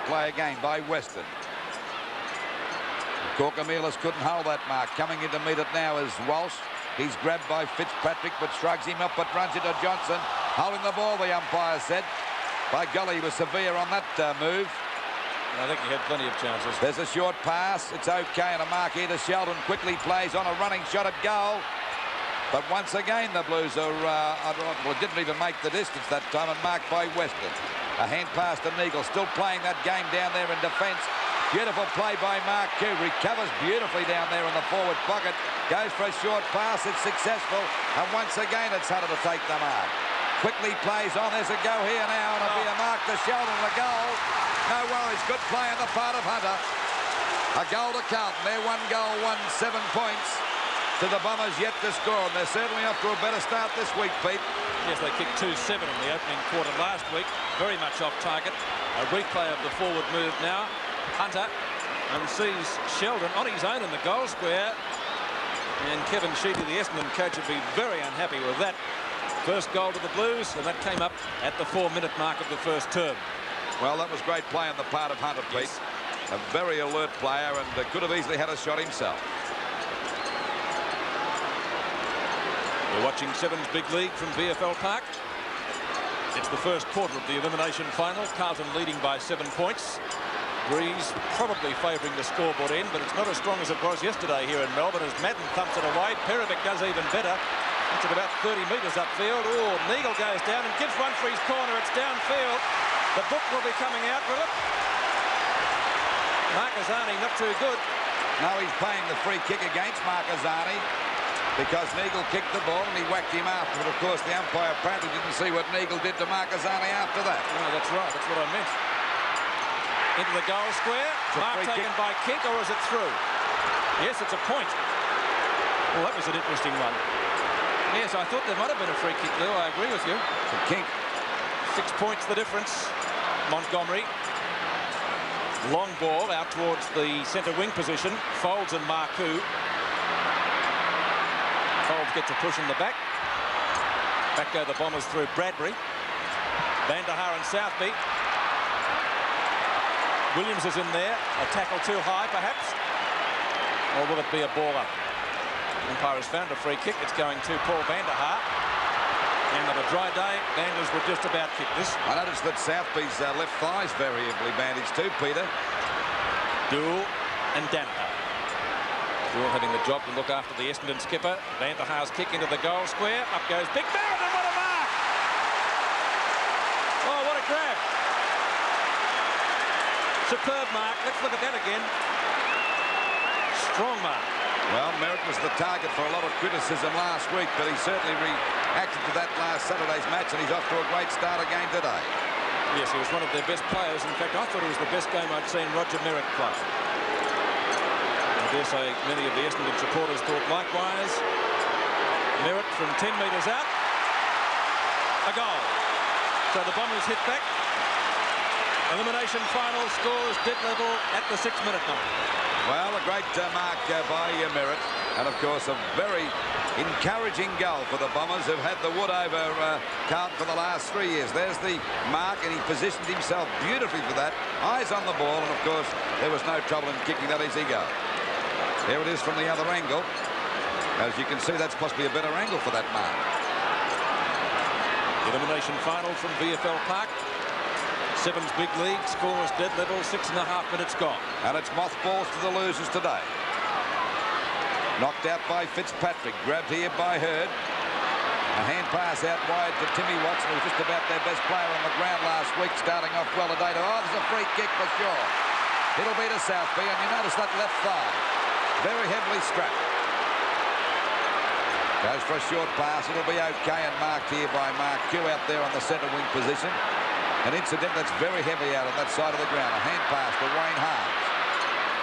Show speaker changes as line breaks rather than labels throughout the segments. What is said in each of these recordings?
play again by Weston. Corcomelis couldn't hold that mark. Coming in to meet it now is Walsh. He's grabbed by Fitzpatrick, but shrugs him up, but runs into Johnson. Holding the ball, the umpire said. By golly, he was severe on that move.
I think he had plenty of chances.
There's a short pass. It's okay, and a mark here to Sheldon. Quickly plays on a running shot at goal. But once again, the Blues are, well, didn't even make the distance that time, and marked by Weston. A hand pass to Neagle, still playing that game down there in defence. Beautiful play by Mark Q. Recovers beautifully down there in the forward pocket. Goes for a short pass. It's successful. And once again, it's Hunter to take the mark. Quickly plays on. There's a go here now. And it'll be a mark to Sheldon. The goal. No worries. Good play on the part of Hunter. A goal to Carlton. They're 1 goal, 7 points to the Bombers yet to score. And they're certainly off to a better start this week, Pete.
Yes, they kicked 2-7 in the opening quarter last week. Very much off target. A replay of the forward move now. Hunter and sees Sheldon on his own in the goal square, and Kevin Sheedy, the Essendon coach, would be very unhappy with that. First goal to the Blues, and that came up at the 4-minute mark of the first term.
Well, that was great play on the part of Hunter, Pete.
Yes.
A very alert player, and could have easily had a shot himself.
We're watching Sevens Big League from VFL Park. It's the first quarter of the elimination final. Carlton leading by 7 points. Breeze probably favouring the scoreboard end, but it's not as strong as it was yesterday here in Melbourne as Madden thumps it away. Perovic does even better. It's at about 30 metres upfield. Oh, Neagle goes down and gives one for his corner. It's downfield. The book will be coming out, will it? Marcasani not too good.
No, he's paying the free kick against Marcasani because Neagle kicked the ball and he whacked him after. But of course, the umpire apparently didn't see what Neagle did to Marcasani after that.
No, that's right. That's what I meant. Into the goal square. Mark taken by Kink, or is it through? Yes, it's a point. Well, that was an interesting one. Yes, I thought there might have been a free kick, Lou. I agree with you.
For Kink.
6 points the difference. Montgomery. Long ball out towards the centre wing position. Folds and Marcoux. Folds gets a push in the back. Back go the Bombers through Bradbury. Van der Haar and Southby. Williams is in there. A tackle too high, perhaps. Or will it be a ball up? Umpire has found a free kick. It's going to Paul Van der Haar. And on a dry day, Vanders would just about kick this.
I noticed that Southby's left thigh's variably bandaged too, Peter.
Dool and Danaher. Dool having the job to look after the Essendon skipper. Van der Haar's kick into the goal square. Up goes Big Barrett, and what a mark! Oh, what a grab. Superb mark. Let's look at that again. Strong mark.
Well, Merritt was the target for a lot of criticism last week, but he certainly reacted to that last Saturday's match, and he's off to a great start again today.
Yes, he was one of their best players. In fact, I thought it was the best game I'd seen Roger Merritt play. I dare say many of the Essendon supporters thought likewise. Merritt from 10 metres out. A goal. So the Bombers hit back. Elimination final, scores dead level at the 6-minute number.
Well, a great mark by Merritt, and of course a very encouraging goal for the Bombers, who've had the wood over Carlton for the last 3 years. There's the mark, and he positioned himself beautifully for that. Eyes on the ball, and of course there was no trouble in kicking that easy goal. There it is from the other angle. As you can see, that's possibly a better angle for that mark.
Elimination final from VFL Park. Sevens Big League, scores dead level, 6.5 minutes gone.
And it's mothballs to the losers today. Knocked out by Fitzpatrick, grabbed here by Hurd. A hand pass out wide to Timmy Watson, who was just about their best player on the ground last week, starting off well today. Oh, there's a free kick for sure. It'll be to Southby, and you notice that left thigh. Very heavily strapped. Goes for a short pass, it'll be okay, and marked here by Mark Q out there on the centre wing position. An incident that's very heavy out on that side of the ground. A hand pass to Wayne Harms.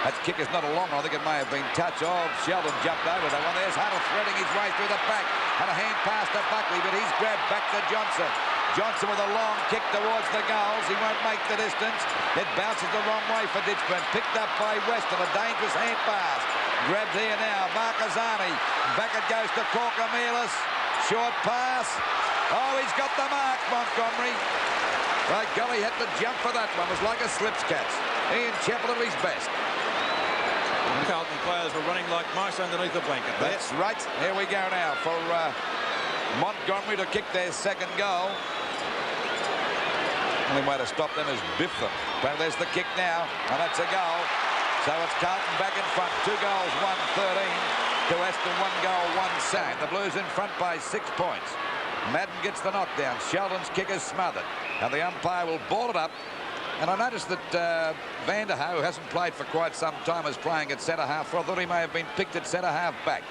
That kick is not a long one. I think it may have been touch of. Sheldon jumped over that one. There's Hunter threading his way through the back. And a hand pass to Buckley, but he's grabbed back to Johnson. Johnson with a long kick towards the goals. He won't make the distance. It bounces the wrong way for Ditchburn. Picked up by Weston. A dangerous hand pass. Grabbed here now. Marcasani. Back it goes to Corcomelis. Short pass. Oh, he's got the mark, Montgomery. Right, golly, had to jump for that one. It was like a slips catch. Ian Chappell at his best.
And Carlton players were running like mice underneath the blanket.
That's right. Here we go now for Montgomery to kick their second goal. Only way to stop them is biff them. But there's the kick now, and that's a goal. So it's Carlton back in front. 2 goals, 1-13 to Essendon. 1 goal, 1 save. The Blues in front by 6 points. Madden gets the knockdown. Sheldon's kick is smothered. And the umpire will ball it up. And I noticed that Vanderhaar, who hasn't played for quite some time, is playing at centre-half. I thought he may have been picked at centre-half back.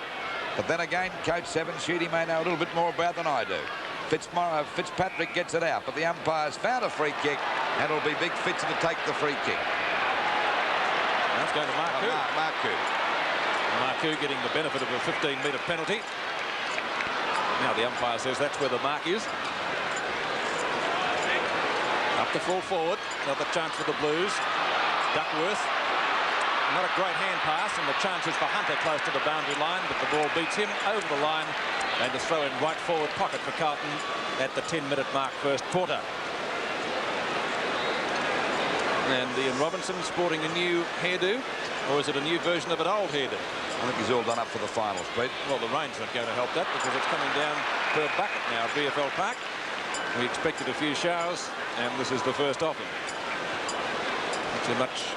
But then again, Coach Seven Sheedy may know a little bit more about than I do. Fitzpatrick gets it out, but the umpire's found a free kick, and it'll be Big Fitz to take the free kick.
That's going to Marku.
Marku.
Marku getting the benefit of a 15-metre penalty. Now the umpire says that's where the mark is. Up to full forward. Another chance for the Blues. Duckworth. Not a great hand pass, and the chance is for Hunter close to the boundary line, but the ball beats him over the line, and to throw in right forward pocket for Carlton at the 10-minute mark, first quarter. And Ian Robinson sporting a new hairdo, or is it a new version of an old hairdo?
I think he's all done up for the finals, Pete.
Well, the rain's not going to help that because it's coming down per bucket now at VFL Park. We expected a few showers, and this is the first of them. Not too much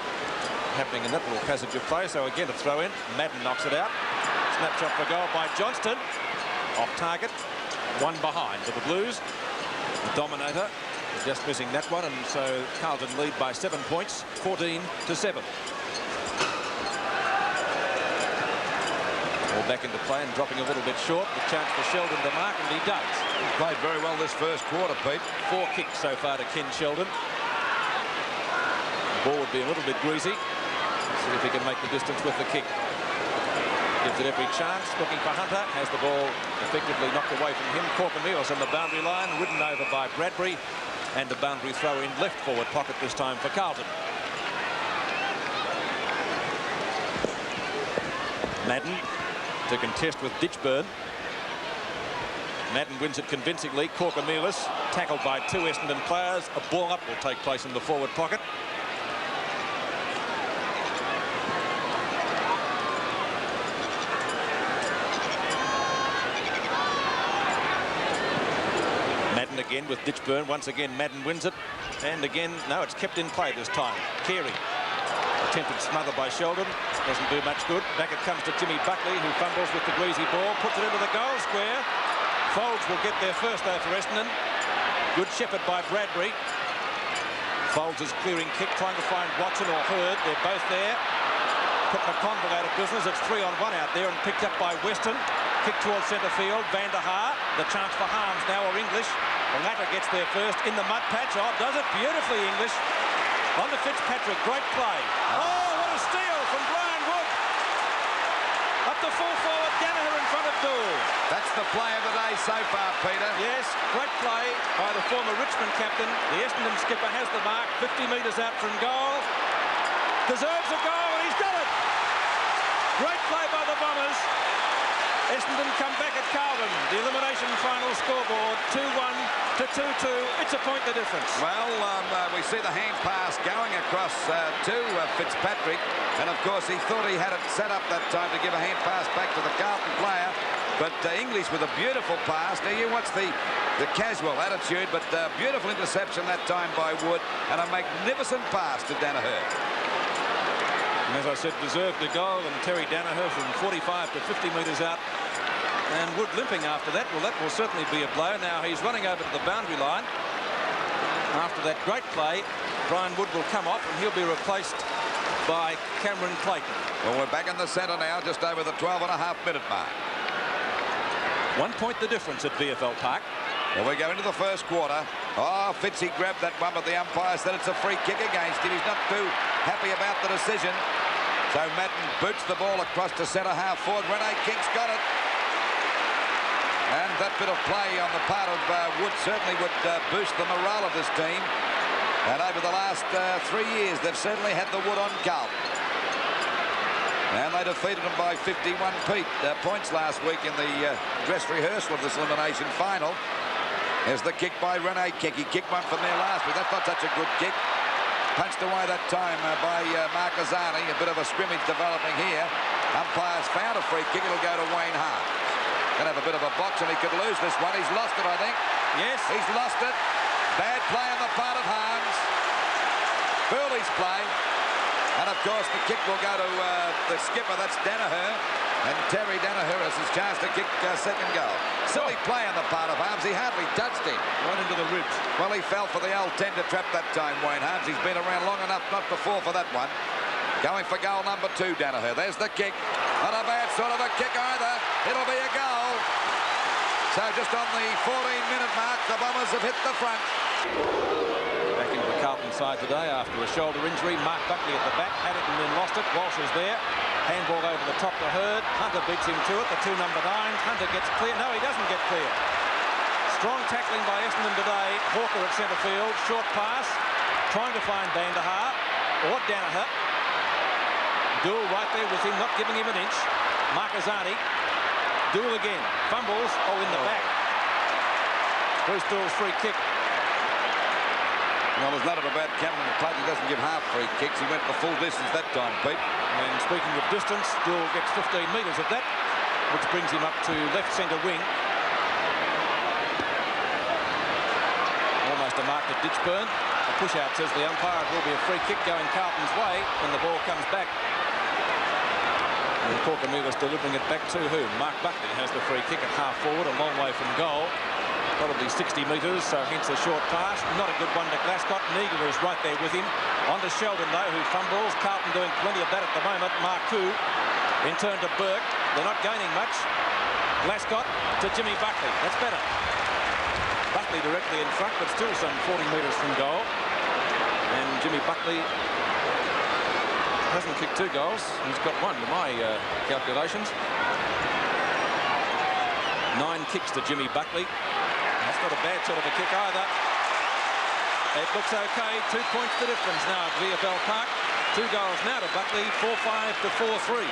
happening in that little passage of play, so again a throw in. Madden knocks it out. Snapshot for goal by Johnston. Off target. 1 behind for the Blues. The Dominator just missing that one, and so Carlton lead by 7 points, 14-7. All back into play and dropping a little bit short. The chance for Sheldon to mark, and he does.
He's played very well this first quarter, Pete.
4 kicks so far to Ken Sheldon. The ball would be a little bit greasy. See if he can make the distance with the kick. Gives it every chance. Looking for Hunter. Has the ball effectively knocked away from him. Corpernelius on the boundary line. Ridden over by Bradbury. And a boundary throw in left forward pocket this time for Carlton. Madden to contest with Ditchburn. Madden wins it convincingly. Corpernelius tackled by 2 Essendon players. A ball up will take place in the forward pocket. Again with Ditchburn. Once again Madden wins it, and again no, it's kept in play this time. Carey attempted smother by Sheldon, doesn't do much good. Back it comes to Jimmy Buckley, who fumbles with the greasy ball, puts it into the goal square. Folds will get there first though for Essendon. Good shepherd by Bradbury. Folds is clearing kick, trying to find Watson or Hurd. They're both there. Put McConville out of business. It's 3-on-1 out there, and picked up by Weston. Kick towards centre field. Vanderhaar. The chance for Harms now, or English. The latter gets there first in the mud patch. Oh, does it beautifully, English. On to Fitzpatrick, great play. Oh, what a steal from Brian Wood. Up the full forward, Danaher in front of Dool.
That's the play of the day so far, Peter.
Yes, great play by the former Richmond captain. The Essendon skipper has the mark, 50 metres out from goal. Deserves a goal, and he's got it. Great play by the Bombers. Essendon come back at Carlton. The elimination final scoreboard 2-1 to 2-2. It's a point the difference.
Well, we see the hand pass going across to Fitzpatrick, and of course he thought he had it set up that time to give a hand pass back to the Carlton player, but English with a beautiful pass. Now you watch the casual attitude, but beautiful interception that time by Wood, and a magnificent pass to Danaher.
And as I said, deserved a goal, and Terry Danaher from 45 to 50 metres out. And Wood limping after that. Well, that will certainly be a blow. Now he's running over to the boundary line. After that great play, Brian Wood will come off, and he'll be replaced by Cameron Clayton.
Well, we're back in the centre now, just over the 12.5-minute mark.
1 point the difference at VFL Park.
Well, we go into the first quarter. Oh, Fitzy grabbed that one, but the umpire said it's a free kick against him. He's not too happy about the decision. So Madden boots the ball across to centre-half forward. Rene King's got it. And that bit of play on the part of Wood certainly would boost the morale of this team. And over the last 3 years, they've certainly had the wood on Carlton. And they defeated them by 51 points last week in the dress rehearsal of this elimination final. There's the kick by Rene Kick. He kicked one from there last week. That's not such a good kick. Punched away that time by Marquezani. A bit of a scrimmage developing here. Umpires found a free kick. It'll go to Wayne Hart. Going to have a bit of a box, and he could lose this one. He's lost it, I think.
Yes.
He's lost it. Bad play on the part of Harms. Burley's play. And, of course, the kick will go to the skipper. That's Danaher. And Terry Danaher has his chance to kick second goal. Silly play on the part of Harms. He hardly touched him.
Right into the ribs.
Well, he fell for the old tender trap that time, Wayne Harms. He's been around long enough not to fall for that one. Going for goal number 2, Danaher. There's the kick. Not a bad sort of a kick either. It'll be a goal. So just on the 14-minute mark, the Bombers have hit the front.
Back into the Carlton side today after a shoulder injury. Mark Buckley at the back. Had it and then lost it. Walsh is there. Handball over the top to Hurd. Hunter beats him to it. The 2 number 9s. Hunter gets clear. No, he doesn't get clear. Strong tackling by Essendon today. Hawker at centre field. Short pass. Trying to find Bandahar or Danaher. Dool right there with him, not giving him an inch. Marquezani. Dool again. Fumbles. Oh, in the back. Bruce Dool's free kick.
Well, there's nothing about Cameron McCluggey. He doesn't give half free kicks. He went the full distance that time, Pete.
And speaking of distance, Dool gets 15 metres of that, which brings him up to left centre wing. Almost a mark to Ditchburn. A push out, says the umpire. It will be a free kick going Carlton's way when the ball comes back. And Corkamila's delivering it back to whom? Mark Buckley has the free kick at half forward, a long way from goal. Probably 60 metres, so hence a short pass. Not a good one to Glascott. Neagler is right there with him. On to Sheldon, though, who fumbles. Carlton doing plenty of that at the moment. Marku in turn to Burke. They're not gaining much. Glascott to Jimmy Buckley. That's better. Buckley directly in front, but still some 40 metres from goal. And Jimmy Buckley hasn't kicked 2 goals. He's got 1 to my calculations. 9 kicks to Jimmy Buckley. That's not a bad sort of a kick either. It looks okay. 2 points the difference now at VFL Park. 2 goals now to Buckley. 4-5 to 4-3.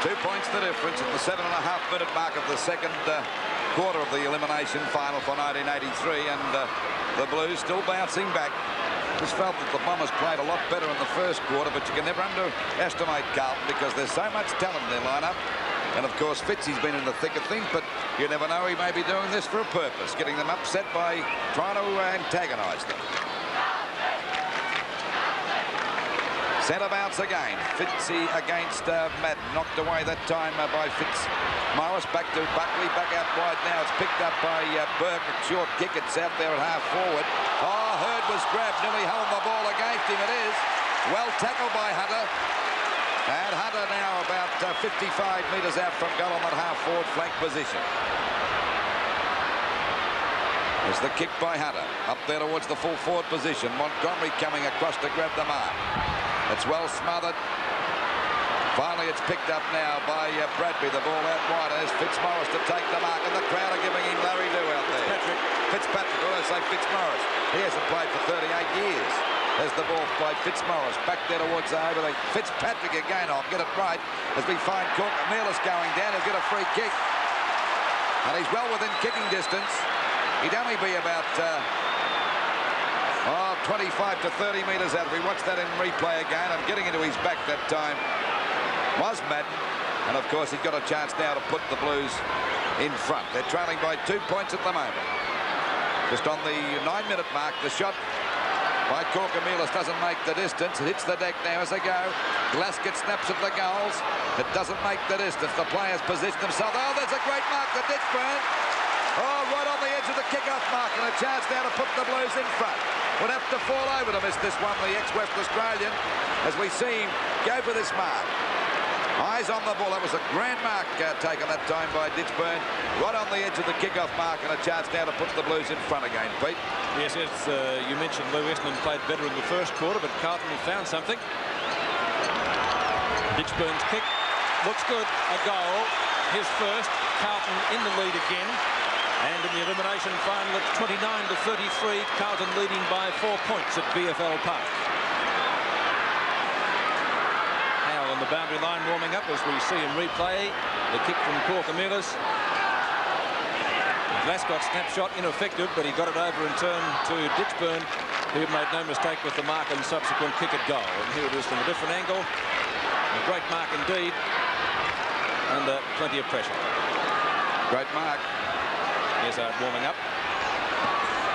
2 points the difference at the 7.5-minute mark of the second quarter of the elimination final for 1983, and the Blues still bouncing back. Just felt that the Bombers played a lot better in the first quarter, but you can never underestimate Carlton because there's so much talent in their lineup. And of course Fitzy's been in the thick of things, but you never know, he may be doing this for a purpose, getting them upset by trying to antagonise them. Centre bounce again. Fitzy against Madden. Knocked away that time by Fitzmaurice. Back to Buckley. Back out wide now. It's picked up by Burke. A short kick. It's out there at half forward. Oh, Hurd was grabbed. Nearly held the ball against him. It is. Well tackled by Hunter. And Hunter now about 55 metres out from goal on that half forward flank position. There's the kick by Hunter. Up there towards the full forward position. Montgomery coming across to grab the mark. It's well smothered. Finally, it's picked up now by Bradby. The ball out wide. There's Fitzmaurice to take the mark, and the crowd are giving him Larry Do out there. Fitzpatrick. Well, I say Fitzmaurice. He hasn't played for 38 years. There's the ball by Fitzmaurice. Back there towards over the Fitzpatrick again. I'll get it right as we find Corkamila's going down. He'll get a free kick. And he's well within kicking distance. He'd only be about 25 to 30 metres out. If we watch that in replay again, and getting into his back that time was Madden. And of course he's got a chance now to put the Blues in front. They're trailing by 2 points at the moment. Just on the 9-minute mark, the shot by Corkamilas doesn't make the distance. It hits the deck now as they go. Glascott snaps at the goals. It doesn't make the distance. The players position themselves. Oh, there's a great mark to Ditchburn. Oh, right on the edge of the kick-off mark, and a chance now to put the Blues in front. Would have to fall over to miss this one, the ex-West Australian, as we see him go for this mark. Eyes on the ball. That was a grand mark taken that time by Ditchburn. Right on the edge of the kick-off mark, and a chance now to put the Blues in front again, Pete.
Yes, you mentioned Lou Essendon played better in the first quarter, but Carlton found something. Ditchburn's kick looks good. A goal. His first. Carlton in the lead again. And in the elimination final at 29 to 33, Carlton leading by 4 points at VFL Park. Howell on the boundary line warming up as we see in replay. The kick from Corkamilas. Glasgow snapshot ineffective, but he got it over in turn to Ditchburn, who made no mistake with the mark and subsequent kick at goal. And here it is from a different angle. A great mark indeed, under plenty of pressure.
Great mark.
Here's our warming up.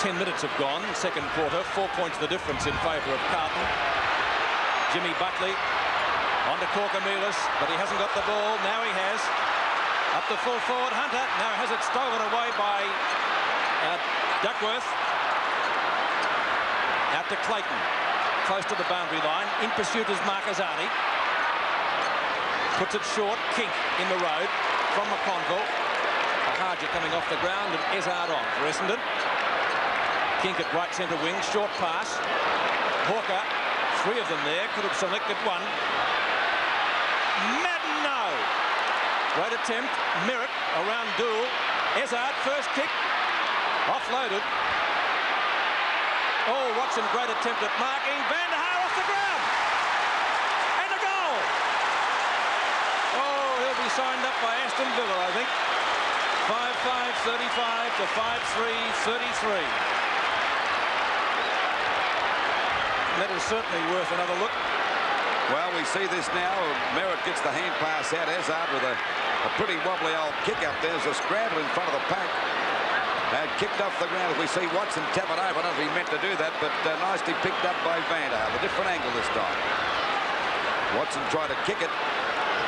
10 minutes have gone, second quarter. 4 points the difference in favour of Carlton. Jimmy Buckley on to Corcomelis, but he hasn't got the ball. Now he has. Up to full forward, Hunter. Now has it stolen away by Duckworth. Out to Clayton. Close to the boundary line. In pursuit is Marquezani. Puts it short. Kink in the road from McConville. Ahaja coming off the ground and Ezard on for Essendon. Kink at right centre wing. Short pass. Hawker. 3 of them there. Could have selected one. Madden, no. Great attempt. Merritt around Dool. Ezard, first kick. Offloaded. Oh, Watson, great attempt at marking. Van der Haar off the ground. And a goal. Oh, he'll be signed up by Aston Villa, I think. 5-5, 35 to 5-3, 33. That is certainly worth another look.
Well, we see this now. Merritt gets the hand pass out. Ezard with a pretty wobbly old kick up there. There's a scramble in front of the pack. Kicked off the ground. We see Watson tap it over. I don't know if he meant to do that, but nicely picked up by Van der Haar. A different angle this time. Watson tried to kick it.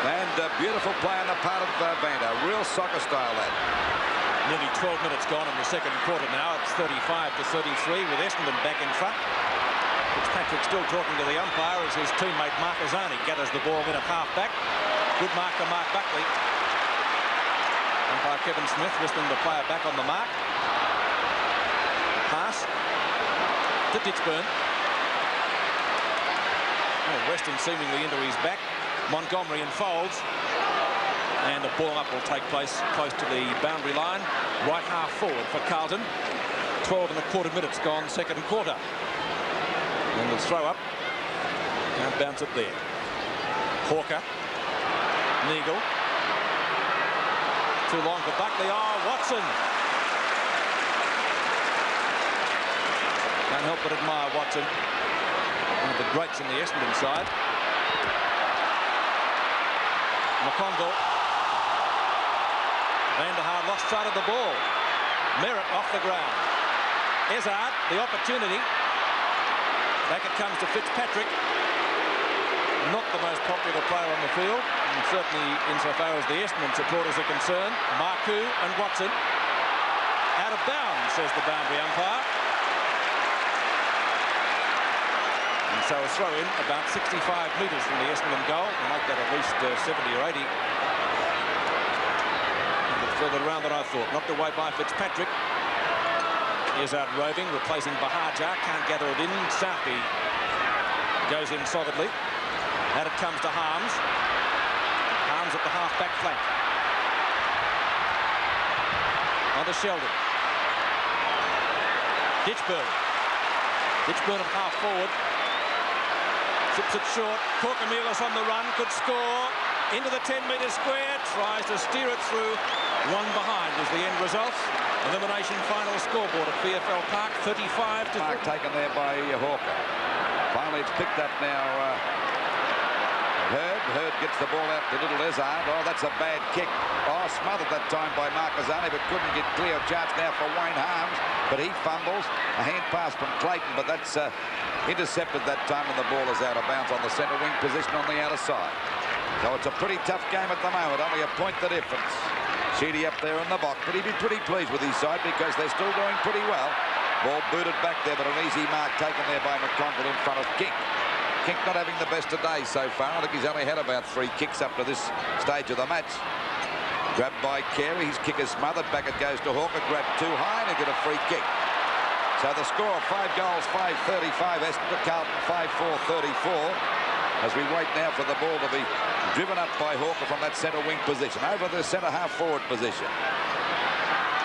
And beautiful play on the part of Van der Haar. Real soccer style, that.
Nearly 12 minutes gone in the second quarter now. It's 35 to 33 with Essendon back in front. Fitzpatrick still talking to the umpire as his teammate Marquezani gathers the ball in at half-back. Good mark to Mark Buckley. Umpire Kevin Smith listening to the player back on the mark. Pass to Ditchburn. Oh, Weston seemingly into his back. Montgomery enfolds. And the ball up will take place close to the boundary line. Right half forward for Carlton. 12 1/4 minutes gone, second quarter. And the throw up. And bounce it there. Hawker. Neagle. Too long for Buckley. Oh, Watson. Can't help but admire Watson. One of the greats in the Essendon side. McConville. Van der Haar lost sight of the ball. Merritt off the ground. Ezard, the opportunity. Back it comes to Fitzpatrick. Not the most popular player on the field, and certainly insofar as the Essendon supporters are concerned. Marku and Watson. Out of bounds, says the boundary umpire. And so a throw in about 65 metres from the Essendon goal. To make that at least 70 or 80. A bit further around than I thought. Knocked away by Fitzpatrick. Is out roving, replacing Bahaja. Can't gather it in. Southby goes in solidly. And it comes to Harms. Harms at the half-back flank. On to Sheldon. Ditchburn. Ditchburn at half forward. Chips it short. Corcomelis on the run. Could score. Into the 10-metre square. Tries to steer it through. One behind is the end result. Elimination final scoreboard at VFL Park, 35 to...
Mark taken there by Hawker. Finally, it's picked up now. Hurd gets the ball out to little Ezard. Oh, that's a bad kick. Oh, smothered that time by Marquezani, but couldn't get clear. Chance now for Wayne Harms, but he fumbles. A hand pass from Clayton, but that's intercepted that time, and the ball is out of bounds on the centre wing position on the outer side. So it's a pretty tough game at the moment, only a point the difference. Sheedy up there in the box, but he'd be pretty pleased with his side because they're still doing pretty well. Ball booted back there, but an easy mark taken there by McConville in front of Kink. Kink not having the best of days so far. I think he's only had about 3 kicks up to this stage of the match. Grabbed by Carey, his kick is smothered. Back it goes to Hawker, grabbed too high, and he get a free kick. So the score of 5 goals, 5-35, Essendon, Carlton 5-4-34. As we wait now for the ball to be driven up by Hawker from that centre wing position, over the centre half forward position.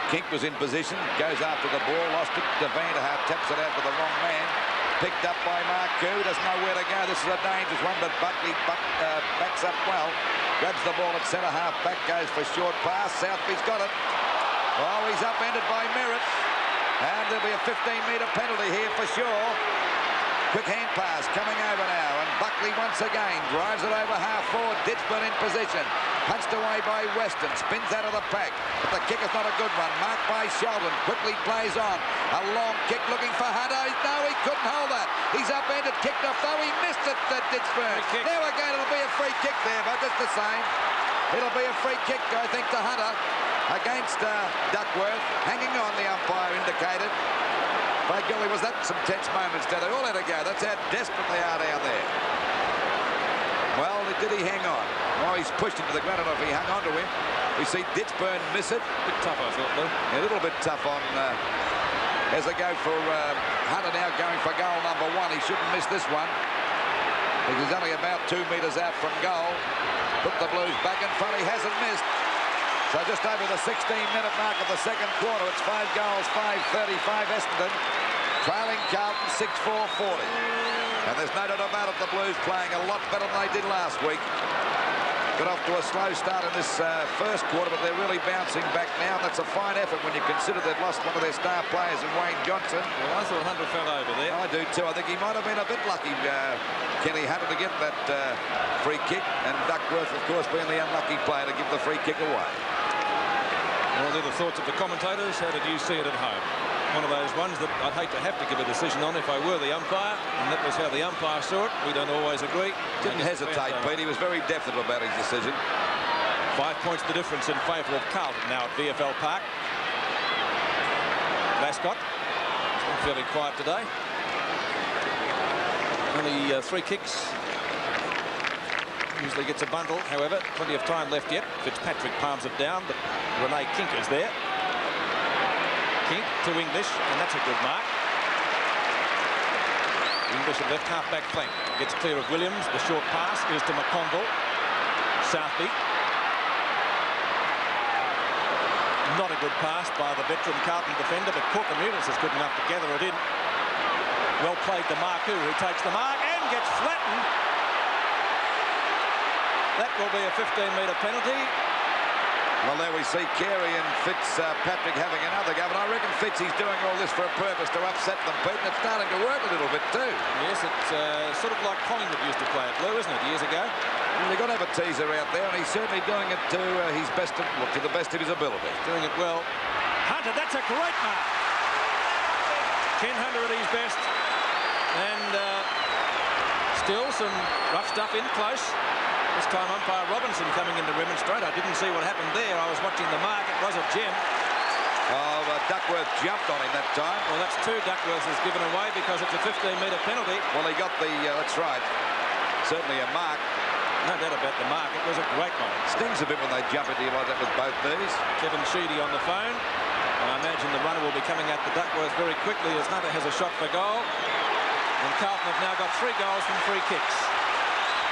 Kink was in position, goes after the ball, lost it to Van der Haar, taps it out to the wrong man. Picked up by Marku, doesn't know where to go. This is a dangerous one, but Buckley backs up well. Grabs the ball at centre half, back goes for short pass. Southby's got it. Oh, he's upended by Merritt. And there'll be a 15-metre penalty here for sure. Quick hand pass coming over now, and Buckley once again drives it over half forward. Ditchburn in position, punched away by Weston, spins out of the pack, but the kick is not a good one. Marked by Sheldon, quickly plays on. A long kick looking for Hunter. No, he couldn't hold that. He's upended, kicked off, though he missed it, Ditchburn. Now again, it'll be a free kick there, but just the same. It'll be a free kick, I think, to Hunter against Duckworth. Hanging on, the umpire indicated. By golly, was that some tense moments there? They all had to go. That's how desperate they are down there. Well, did he hang on? Oh, he's pushed him to the ground. I don't know if he hung on to him. We see Ditchburn miss it.
A bit tough, I thought, Lou.
A little bit tough on as they go for Hunter now going for goal number 1. He shouldn't miss this one. He's only about 2 metres out from goal. Put the Blues back in front. He hasn't missed. So just over the 16-minute mark of the second quarter, it's 5 goals, 5-35 Essendon, trailing Carlton 6-4-40. And there's no doubt about it, the Blues playing a lot better than they did last week. Got off to a slow start in this first quarter, but they're really bouncing back now. That's a fine effort when you consider they've lost one of their star players in Wayne Johnson.
Well, I thought Hunter fell over there.
I do too. I think he might have been a bit lucky, Kenny Hunter, to get that free kick, and Duckworth, of course, being the unlucky player to give the free kick away.
Well, they're the thoughts of the commentators. How did you see it at home? One of those ones that I'd hate to have to give a decision on if I were the umpire, and that was how the umpire saw it. We don't always agree.
Didn't hesitate, Pete. He was very definite about his decision.
5 points the difference in favour of Carlton now at VFL Park. Mascot. It's been fairly quiet today. Only 3 kicks. Usually gets a bundle, however. Plenty of time left yet. Fitzpatrick palms it down, but Renee Kink is there. Kink to English, and that's a good mark. English at left half-back flank. Gets clear of Williams. The short pass is to McConville. Southby. Not a good pass by the veteran Carlton defender, but Corcomunis is good enough to gather it in. Well played to Marku, who takes the mark and gets flattened. That will be a 15-metre penalty.
Well, there we see Carey and Fitzpatrick having another go, but I reckon Fitzy's doing all this for a purpose to upset them, Pete, and it's starting to work a little bit too.
Yes, it's sort of like Collingwood used to play at Lou, isn't it, years ago?
Well, they've got to have a teaser out there, and he's certainly doing it to his best, to the best of his ability.
Doing it well. Hunter, that's a great mark. Ken Hunter at his best, and still some rough stuff in close. This time umpire Robinson coming in to remonstrate. I didn't see what happened there. I was watching the mark. It was a gem.
Oh, Duckworth jumped on him that time.
Well, that's 2 Duckworth has given away because it's a 15-metre penalty.
Well, he got the, that's right, certainly a mark.
No doubt about the mark. It was a great one.
Stings a bit when they jump into you like that with both knees.
Kevin Sheedy on the phone. And I imagine the runner will be coming at the Duckworth very quickly as Hunter has a shot for goal. And Carlton have now got 3 goals from 3 kicks.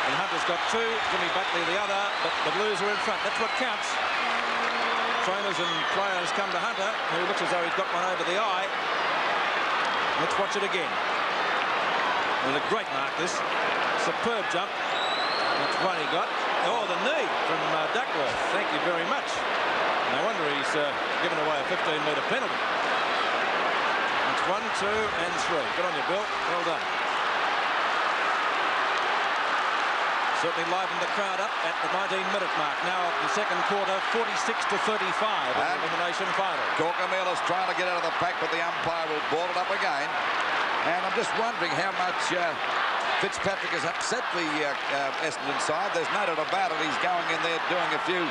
And Hunter's got 2, Jimmy Buckley the other, but the Blues are in front. That's what counts. Trainers and players come to Hunter, who looks as though he's got one over the eye. Let's watch it again. And a great mark, this. Superb jump. That's one he got. Oh, the knee from Duckworth. Thank you very much. No wonder he's given away a 15-metre penalty. It's 1, 2, and 3. Good on you, Bill. Well done. Certainly livened the crowd up at the 19-minute mark. Now at the second quarter, 46-35 in the elimination final.
Corcomunis trying to get out of the pack, but the umpire will ball it up again. And I'm just wondering how much Fitzpatrick has upset the Essendon side. There's no doubt about it. He's going in there doing a few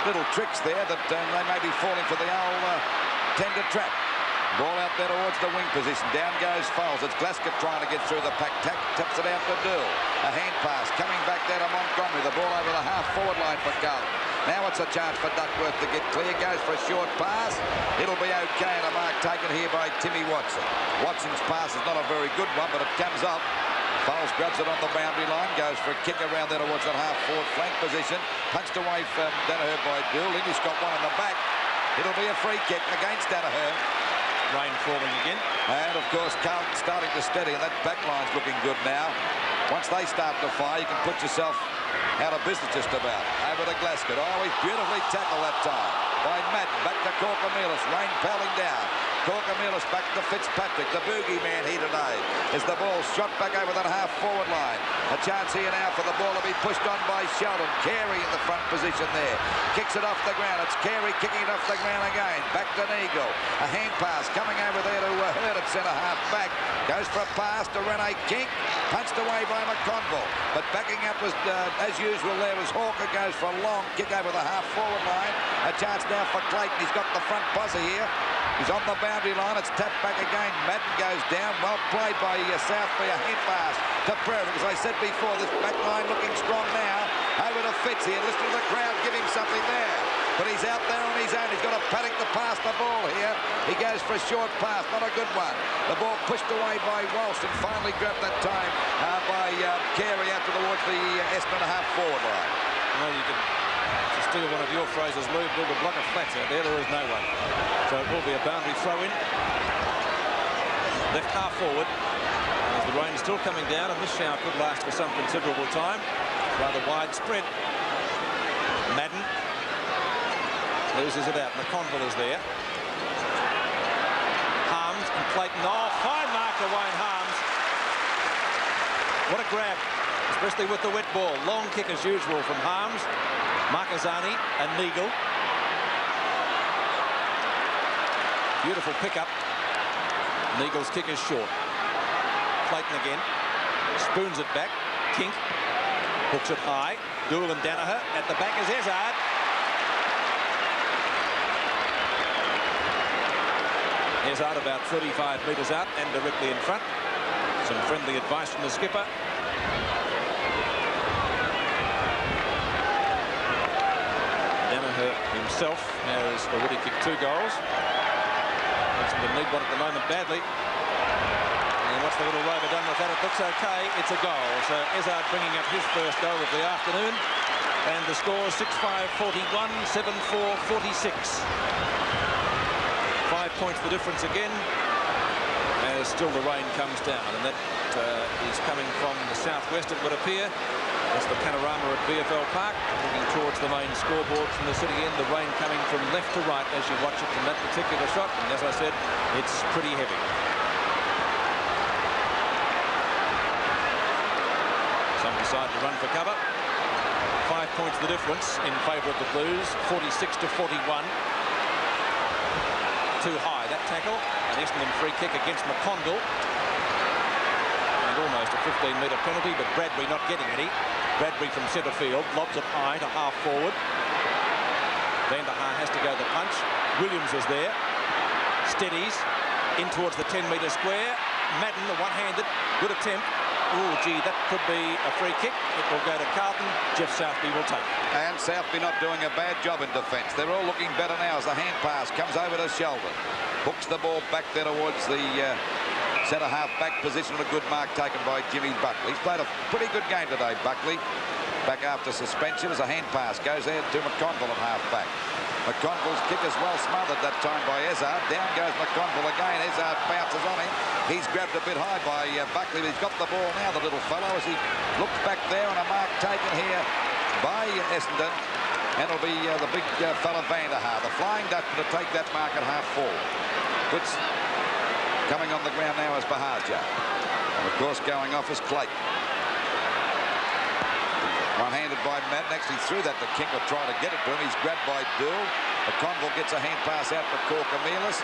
little tricks there that they may be falling for the old tender trap. Ball out there towards the wing position. Down goes Foles. It's Glasgow trying to get through the pack. Taps it out to Dool. A hand pass coming back there to Montgomery. The ball over the half-forward line for Carlton. Now it's a chance for Duckworth to get clear. Goes for a short pass. It'll be okay, and a mark taken here by Timmy Watson. Watson's pass is not a very good one, but it comes up. Foles grabs it on the boundary line. Goes for a kick around there towards that half-forward flank position. Punched away from Danaher by Dool. He's got one in the back. It'll be a free kick against Danaher.
Rain falling again.
And, of course, Carlton starting to steady, and that back line's looking good now. Once they start to fire, you can put yourself out of business just about. Over to Glasgow. Oh, he's beautifully tackled that time. by Madden. Back to Corcomelis. Rain pelling down. Corcomelis back to Fitzpatrick. The boogie man here today. As the ball shot back over that half-forward line. A chance here now for the ball to be pushed on by Sheldon. Carey in the front position there. Kicks it off the ground. It's Carey kicking it off the ground again. Back to Neagle. A hand pass coming over there to Hurt at centre-half back. Goes for a pass to Rene King. Punched away by McConville. But backing up was, as usual, there was Hawker. Goes for a long kick over the half-forward line. A chance now for Clayton. He's got the front posse here. He's on the boundary line. It's tapped back again. Madden goes down. Well played by Southby. A hand pass to Prairie. As I said before, this back line looking strong now. Over to Fitz here. Listen to the crowd give him something there. But he's out there on his own. He's got a paddock to pass the ball here. He goes for a short pass. Not a good one. The ball pushed away by Walsh and finally grabbed that time by Carey out towards the Essendon half-forward line.
Well, you can, to steal one of your phrases, Lou, build a block of flats out there. There is no one. So it will be a boundary throw-in. Left half forward. As the rain is still coming down, and this shower could last for some considerable time. Rather widespread. Madden loses it out. McConville is there. Harms and Clayton. Oh, fine mark to Wayne Harms. What a grab, especially with the wet ball. Long kick as usual from Harms, Marcazzani and Neagle. Beautiful pickup. Neagle's kick is short. Clayton again. Spoons it back. Kink. Hooks it high. Dool and Danaher. At the back is Ezard. Ezard about 35 metres out and directly in front. Some friendly advice from the skipper. Danaher himself has already kicked 2 goals. Essendon need one at the moment badly. And what's the little rover done with that? It looks okay. It's a goal. So Ezard bringing up his first goal of the afternoon. And the score 6-5-41, 7-4-46. 5 points the difference again. As still the rain comes down. And that is coming from the southwest, it would appear. That's the panorama at VFL Park. Looking towards the main scoreboard from the city end. The rain coming from left to right as you watch it from that particular shot. And as I said, it's pretty heavy. Some decide to run for cover. 5 points the difference in favour of the Blues. 46-41. Too high, that tackle. An Essendon free kick against McConville. And almost a 15-metre penalty, but Bradbury not getting any. Bradbury from centre field lobs it high to half forward. Van der Haar has to go the punch. Williams is there. Steadies in towards the 10-metre square. Madden, the one-handed, good attempt. Oh, gee, that could be a free kick. It will go to Carlton. Jeff Southby will take it.
And Southby not doing a bad job in defence. They're all looking better now as the hand pass comes over to Sheldon. Hooks the ball back there towards the centre-half back position. A good mark taken by Jimmy Buckley. He's played a pretty good game today, Buckley. Back after suspension as a hand pass goes there to McConville at half-back. McConville's kick is well smothered that time by Ezard. Down goes McConville again. Ezard bounces on him. He's grabbed a bit high by Buckley, but he's got the ball now, the little fellow, as he looks back there, and a mark taken here by Essendon. And it'll be the big fella Van der Haar, the Flying Dutchman, to take that mark at half-forward. Which coming on the ground now is Bahaja. And of course going off is Clayton. One-handed by Madden, actually threw that to King to try to get it to him. He's grabbed by Dool. McConville gets a hand pass out for Corcomelis.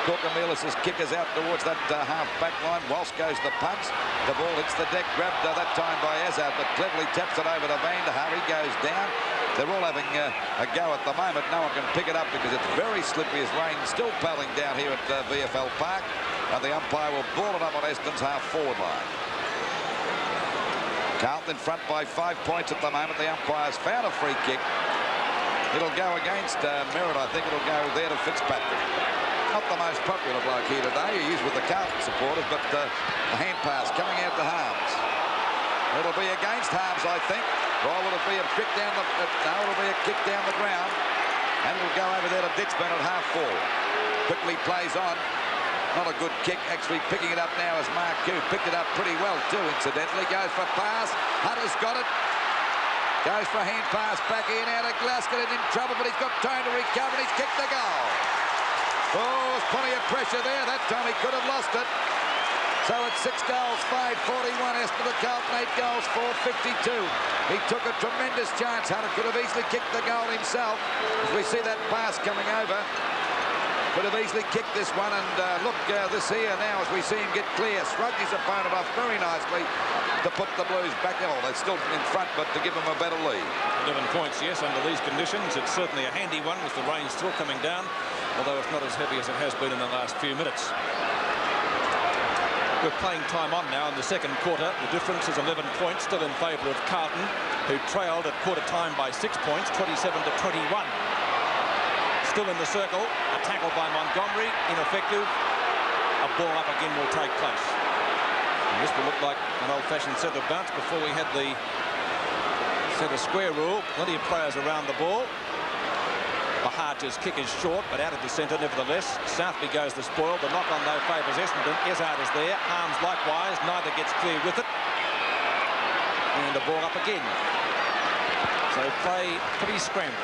Corcomelis' kick is out towards that half-back line. Walsh goes the punch. The ball hits the deck, grabbed that time by Ezard, but cleverly taps it over to Van der Haar. He goes down. They're all having a go at the moment. No one can pick it up because it's very slippery as rain still pelting down here at VFL Park. And the umpire will ball it up on Essendon's half-forward line. Carlton in front by 5 points at the moment. The umpire's found a free kick. It'll go against Merritt. I think it'll go there to Fitzpatrick. Not the most popular bloke here today. He is with the Carlton supporters, but a hand pass coming out to Harms. It'll be against Harms, I think. Or will it be a kick down the... No, it'll be a kick down the ground. And it'll go over there to Ditchburn at half-forward. Quickly plays on. Not a good kick. Actually picking it up now is Mark Q. Picked it up pretty well too, incidentally. Goes for a pass. Hunter's got it. Goes for a hand pass back in, out of Glasgow, in trouble, but he's got time to recover, and he's kicked the goal. Oh, there's plenty of pressure there. That time he could have lost it. So it's 6 goals, 5-41. Essendon, Carlton, 8 goals, 4-52. He took a tremendous chance. Hunter could have easily kicked the goal himself. As we see that pass coming over. Could have easily kicked this one, and look, this here now as we see him get clear, shrugged his opponent off very nicely to put the Blues back. Oh, they're still in front, but to give them a better lead.
11 points, yes, under these conditions. It's certainly a handy one with the rain still coming down, although it's not as heavy as it has been in the last few minutes. We're playing time on now in the second quarter. The difference is 11 points, still in favour of Carlton, who trailed at quarter time by 6 points, 27-21. Still in the circle, a tackle by Montgomery, ineffective. A ball up again will take place. And this will look like an old-fashioned centre bounce before we had the centre square rule. Plenty of players around the ball. Bahaja's kick is short, but out of the centre nevertheless. Southby goes the spoil. The knock-on though favours Essendon. Ezard is there. Harms likewise. Neither gets clear with it. And the ball up again. So play pretty scrambled.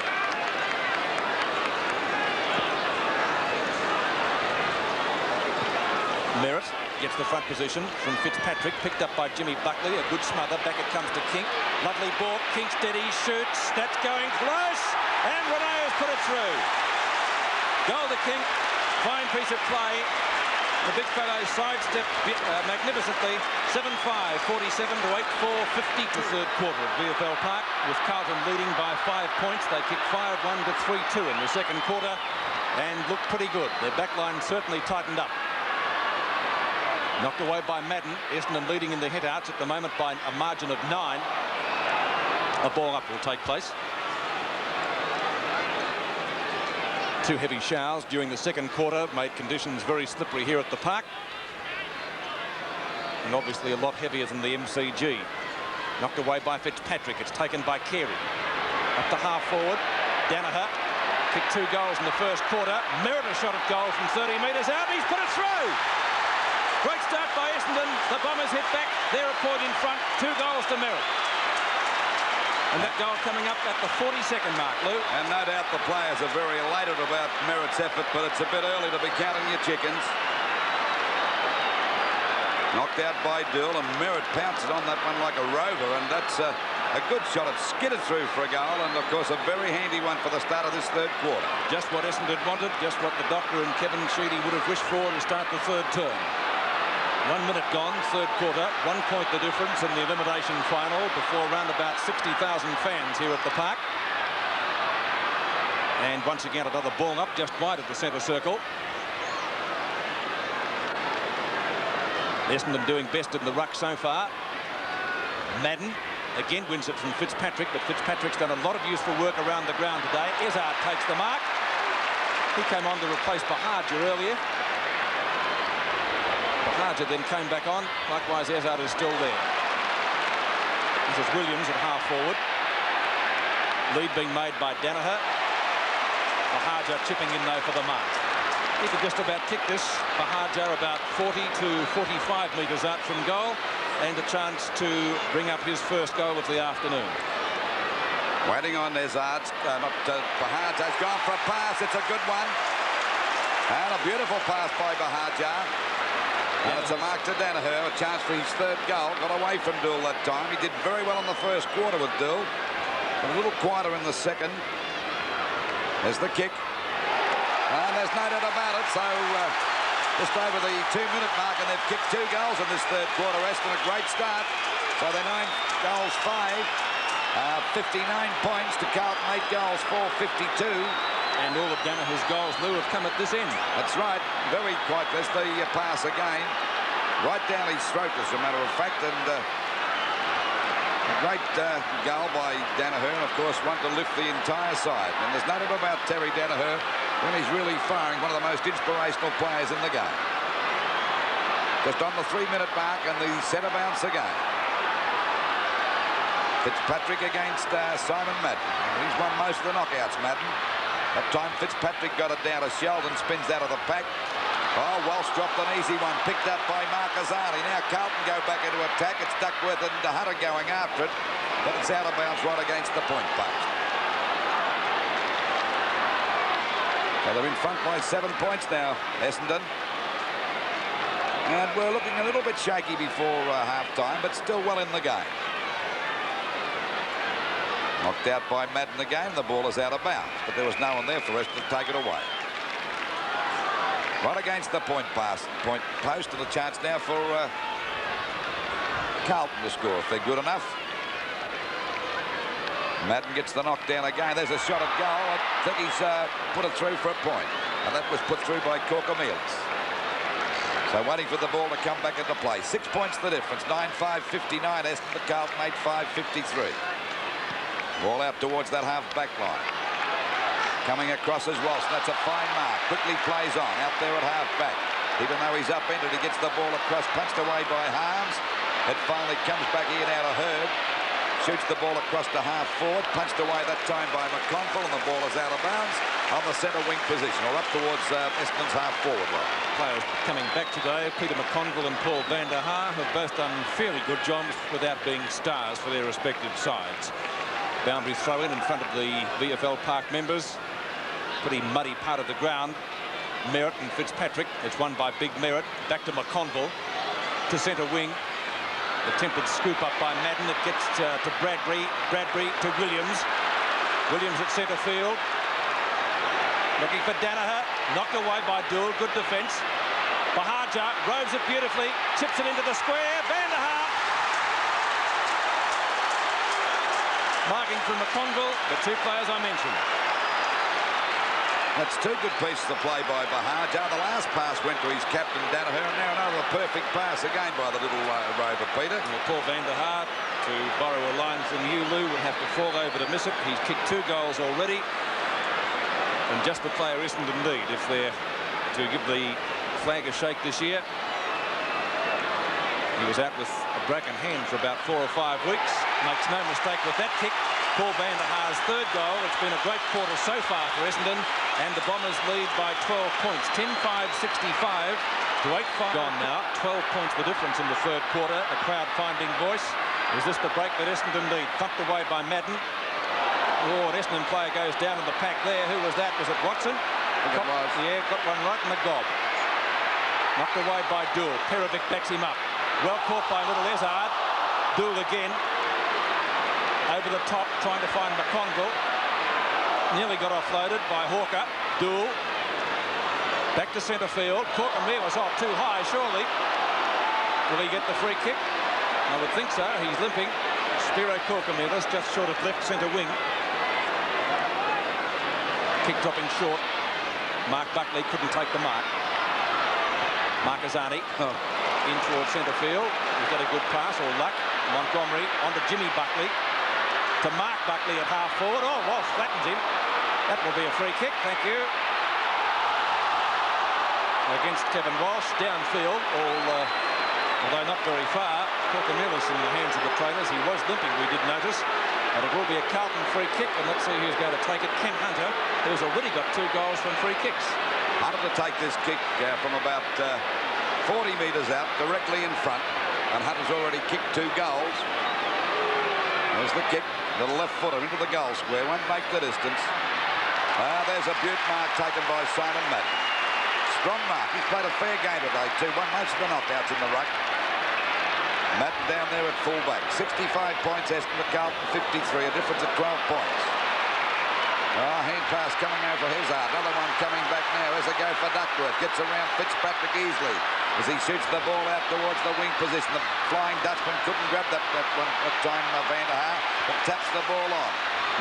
Merritt gets the front position from Fitzpatrick, picked up by Jimmy Buckley. A good smother. Back it comes to Kink. Lovely ball. Kink steady, shoots. That's going close. And Renee has put it through. Goal to Kink. Fine piece of play. The big fellow sidestepped magnificently. 7-5, 47 to 8-4, 50 to third quarter at VFL Park, with Carlton leading by 5 points. They kicked 5-1 to 3-2 in the second quarter and looked pretty good. Their back line certainly tightened up. Knocked away by Madden. Essendon leading in the hit-outs at the moment by a margin of 9. A ball up will take place. 2 heavy showers during the second quarter made conditions very slippery here at the park. And obviously a lot heavier than the MCG. Knocked away by Fitzpatrick. It's taken by Carey. Up to half forward. Danaher kicked 2 goals in the first quarter. Merritt a shot at goal from 30 metres out. He's put it through. Great start by Essendon. The Bombers hit back. They're a point in front. 2 goals to Merritt. And that goal coming up at the 42nd mark, Lou.
And no doubt the players are very elated about Merritt's effort, but it's a bit early to be counting your chickens. Knocked out by Dool, and Merritt pounces on that one like a rover, and that's a good shot. It skidded through for a goal, and of course a very handy one for the start of this third quarter.
Just what Essendon wanted, just what the doctor and Kevin Sheedy would have wished for to start the third term. 1 minute gone, third quarter. 1 point the difference in the elimination final before around about 60,000 fans here at the park. And once again another ball up just wide of the centre circle. Essendon doing best in the ruck so far. Madden again wins it from Fitzpatrick, but Fitzpatrick's done a lot of useful work around the ground today. Ezard takes the mark. He came on to replace Bahaja earlier. Bahaja then came back on. Likewise, Ezard is still there. This is Williams at half forward. Lead being made by Danaher. Bahaja chipping in though for the mark. He could just about kick this. Bahaja about 40 to 45 metres out from goal, and a chance to bring up his first goal of the afternoon.
Waiting on Ezard. Bahaja's gone for a pass. It's a good one. And a beautiful pass by Bahaja. And it's a mark to Danaher, a chance for his third goal. Got away from Dool that time. He did very well in the first quarter with Dool. A little quieter in the second. There's the kick. And there's no doubt about it. So just over the 2-minute mark, and they've kicked 2 goals in this third quarter. Essendon, a great start. So they're 9 goals, 5. 59 points to Carlton, 8 goals, 4-52.
And all of Danaher's goals, Lou, have come at this end.
That's right. Very quite. There's the pass again. Right down his throat, as a matter of fact. And a great goal by Danaher. And, of course, one to lift the entire side. And there's no doubt about Terry Danaher when he's really firing, one of the most inspirational players in the game. Just on the 3-minute mark, and the centre bounce again. Fitzpatrick against Simon Madden. He's won most of the knockouts, Madden. That time Fitzpatrick got it down to Sheldon, spins out of the pack. Oh, Walsh dropped an easy one. Picked up by Marquezani. Now Carlton go back into attack. It's Duckworth and Hunter going after it. But it's out of bounds right against the point post. So they're in front by 7 points now, Essendon. And we're looking a little bit shaky before half-time, but still well in the game. Knocked out by Madden again. The ball is out of bounds, but there was no one there for us to take it away. Right against the point post, and a chance now for Carlton to score if they're good enough. Madden gets the knockdown again. There's a shot at goal. I think he's put it through for a point, and that was put through by Corcomelis. So waiting for the ball to come back into play. 6 points the difference. 9-5-59 Essendon, Carlton 8-5-53. Ball out towards that half-back line. Coming across as Walsh. That's a fine mark. Quickly plays on. Out there at half-back. Even though he's upended, he gets the ball across. Punched away by Harms. It finally comes back in out of Hurd. Shoots the ball across to half-forward. Punched away that time by McConville, and the ball is out of bounds on the centre wing position, or up towards Essendon's half-forward line.
Players coming back today, Peter McConville and Paul van der Haar, have both done fairly good jobs without being stars for their respective sides. Boundary throw in front of the VFL Park members. Pretty muddy part of the ground. Merritt and Fitzpatrick. It's won by Big Merritt. Back to McConville. To centre wing. Attempted scoop up by Madden. It gets to Bradbury. Bradbury to Williams. Williams at centre field. Looking for Danaher. Knocked away by Dool. Good defence. Bahaja roves it beautifully. Chips it into the square. Van der Haar. Marking from McConville, the two players I mentioned.
That's two good pieces of play by Bahaja. The last pass went to his captain, Danaher, and now another perfect pass again by the little rover, Peter.
And Paul van der Haar, to borrow a line from you, Lou, will have to fall over to miss it. He's kicked 2 goals already. And just the player Essendon need if they're to give the flag a shake this year. He was out with a broken hand for about 4 or 5 weeks. Makes no mistake with that kick. Paul van der Haar's 3rd goal. It's been a great quarter so far for Essendon. And the Bombers lead by 12 points. 10-5-65 to 8-5. Gone now. 12 points the difference in the 3rd quarter. A crowd finding voice. Is this the break that Essendon need? Thumped away by Madden. Oh, an Essendon player goes down in the pack there. Who was that? Was it Watson? Yeah, got one right in the gob. Knocked away by Dool. Perovic backs him up. Well caught by little Ezard. Dool again. Over the top, trying to find McConville. Nearly got offloaded by Hawker. Dool. Back to centre field. Corcomelis was off too high, surely. Will he get the free kick? I would think so. He's limping. Spiro Corcomelis just short of left centre wing. Kick dropping short. Mark Buckley couldn't take the mark. Marquezani in towards centre field. He's got a good pass, or luck. Montgomery on to Jimmy Buckley. To Mark Buckley at half forward. Oh, Walsh flattens him. That will be a free kick. Thank you. Against Kevin Walsh. Downfield. Although not very far. Corcomelis in the hands of the trainers. He was limping, we did notice. But it will be a Carlton free kick. And let's see who's going to take it. Ken Hunter, who's already got 2 goals from free kicks.
Hunter to take this kick from about 40 metres out, directly in front. And Hunter's already kicked 2 goals. There's the kick. Little left footer into the goal square. Won't make the distance. There's a beaut mark taken by Simon Madden. Strong mark. He's played a fair game today too. Won most of the knockouts in the ruck. Madden down there at full-back. 65 points. Essendon, Carlton 53. A difference of 12 points. Hand pass coming over Hazard. Another one coming back now. As a go for Duckworth. Gets around Fitzpatrick easily as he shoots the ball out towards the wing position. The Flying Dutchman couldn't grab that one at time, Van der Haar, but taps the ball on.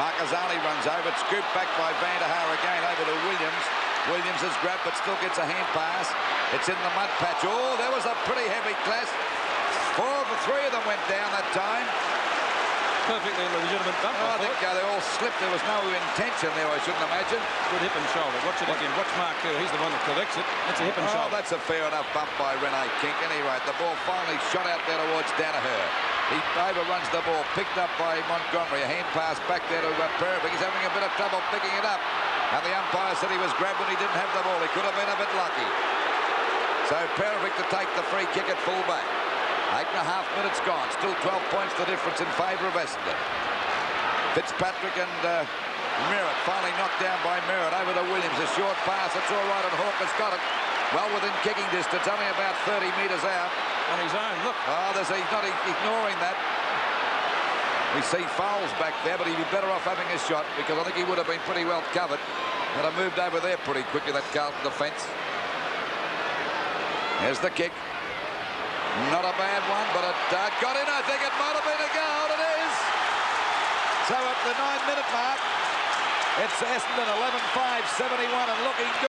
Marquezani runs over. It's scooped back by Van der Haar again over to Williams. Williams has grabbed but still gets a hand pass. It's in the mud patch. Oh, there was a pretty heavy clash. 4 of the 3 of them went down that time.
Perfectly legitimate bump.
I think they all slipped. There was no intention there, I shouldn't imagine.
Good hip and shoulder. Watch it again. Watch Mark here. He's the one that collects it. That's a hip and shoulder.
That's a fair enough bump by Rene Kink. Anyway, the ball finally shot out there towards Danaher. He overruns the ball, picked up by Montgomery. A hand pass back there to Perovic. He's having a bit of trouble picking it up. And the umpire said he was grabbed when he didn't have the ball. He could have been a bit lucky. So Perovic to take the free kick at full-back. 8.5 minutes gone. Still 12 points the difference in favour of Essendon. Fitzpatrick and Merritt finally knocked down by Merritt over to Williams. A short pass. It's all right, and Hawker's got it. Well within kicking distance, only about 30 metres out.
On his own, look.
Oh, he's not ignoring that. We see Fowles back there, but he'd be better off having a shot because I think he would have been pretty well covered. And I moved over there pretty quickly, that Carlton defence. Here's the kick. Not a bad one, but it got in. I think it might have been a goal. It is. So at the 9-minute mark, it's Essendon 11-5, 71 and looking good.